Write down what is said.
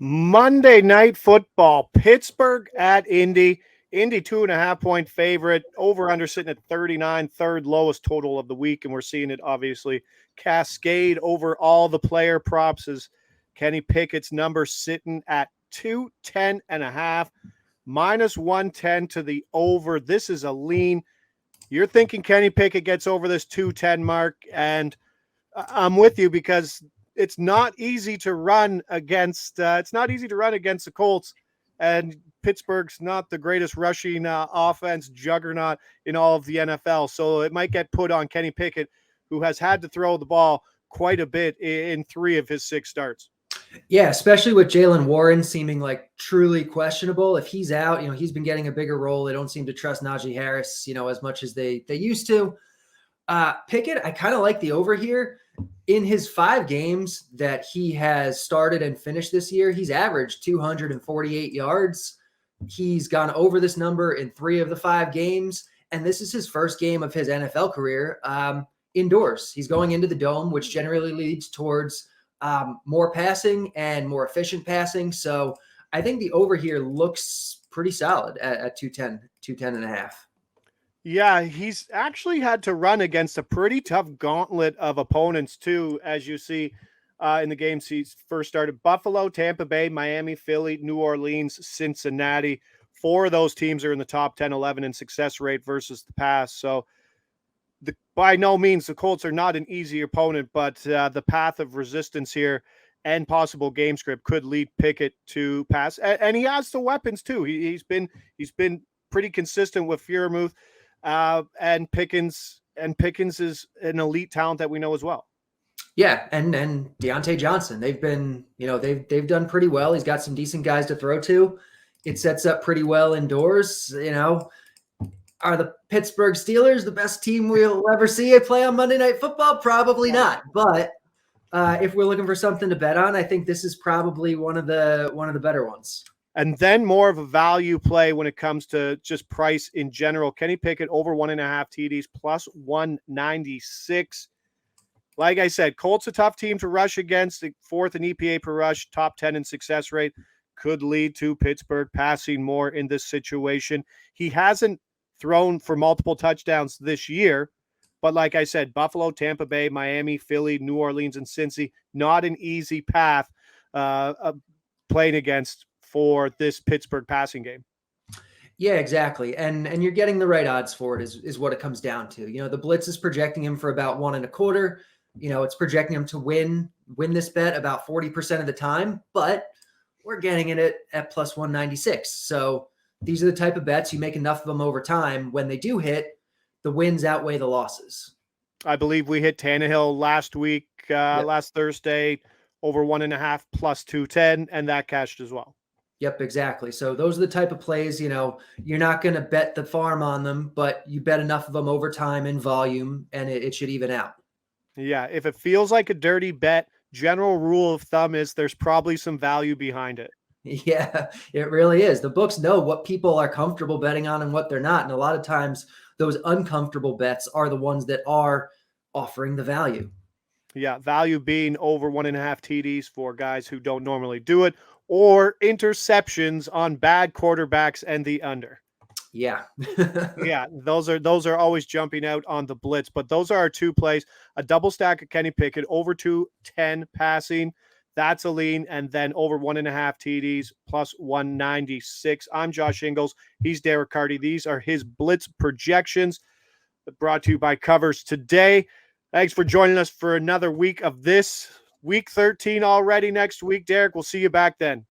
Monday Night Football, Pittsburgh at Indy. Indy 2.5-point favorite, over under sitting at 39, third lowest total of the week. And we're seeing it obviously cascade over all the player props as Kenny Pickett's number sitting at 210.5, minus 110 to the over. This is a lean. You're thinking Kenny Pickett gets over this 210 mark, and I'm with you because it's not easy to run against the Colts, and Pittsburgh's not the greatest rushing offense juggernaut in all of the NFL. So it might get put on Kenny Pickett, who has had to throw the ball quite a bit in 3 of his 6 starts. Yeah, especially with Jaylen Warren seeming like truly questionable. If he's out, he's been getting a bigger role. They don't seem to trust Najee Harris, as much as they used to. Pickett, I kind of like the over here. In his 5 games that he has started and finished this year, he's averaged 248 yards. He's gone over this number in 3 of the 5 games, and this is his first game of his NFL career indoors. He's going into the Dome, which generally leads towards more passing and more efficient passing. So I think the over here looks pretty solid at 210.5. Yeah, he's actually had to run against a pretty tough gauntlet of opponents too, as you see in the games he's first started. Buffalo, Tampa Bay, Miami, Philly, New Orleans, Cincinnati. 4 of those teams are in the top 10, 11 in success rate versus the pass. So by no means the Colts are not an easy opponent, but the path of resistance here and possible game script could lead Pickett to pass. And he has the weapons too. He's been pretty consistent with Freiermuth. And Pickens is an elite talent that we know as well. Yeah, and Deontay Johnson, they've been, they've done pretty well. He's got some decent guys to throw to. It sets up pretty well indoors. Are the Pittsburgh Steelers the best team we'll ever see play on Monday Night Football? Probably not. But if we're looking for something to bet on, I think this is probably one of the better ones. And then more of a value play when it comes to just price in general. Kenny Pickett over 1.5 TDs plus 196. Like I said, Colts a tough team to rush against. The 4th in EPA per rush, top 10 in success rate, could lead to Pittsburgh passing more in this situation. He hasn't thrown for multiple touchdowns this year, but like I said, Buffalo, Tampa Bay, Miami, Philly, New Orleans, and Cincy, not an easy path playing against for this Pittsburgh passing game. Yeah, exactly. And you're getting the right odds for it is what it comes down to. The blitz is projecting him for about 1.25. It's projecting him to win this bet about 40% of the time, but we're getting it at plus 196. So these are the type of bets you make enough of them over time. When they do hit, the wins outweigh the losses. I believe we hit Tannehill last week, last Thursday, over 1.5 plus 210, and that cashed as well. Yep, exactly. So those are the type of plays, you're not going to bet the farm on them, but you bet enough of them over time in volume, and it should even out. Yeah, if it feels like a dirty bet, general rule of thumb is there's probably some value behind it. Yeah, it really is. The books know what people are comfortable betting on and what they're not. And a lot of times those uncomfortable bets are the ones that are offering the value. Yeah, value being over 1.5 TDs for guys who don't normally do it, or interceptions on bad quarterbacks and the under. Yeah. Yeah, those are always jumping out on the blitz, but those are our 2 plays. A double stack of Kenny Pickett, over 210 passing. That's a lean, and then over 1.5 TDs plus 196. I'm Josh Ingles. He's Derek Carty. These are his blitz projections brought to you by Covers Today. Thanks for joining us for another week of this. Week 13 already next week. Derek, we'll see you back then.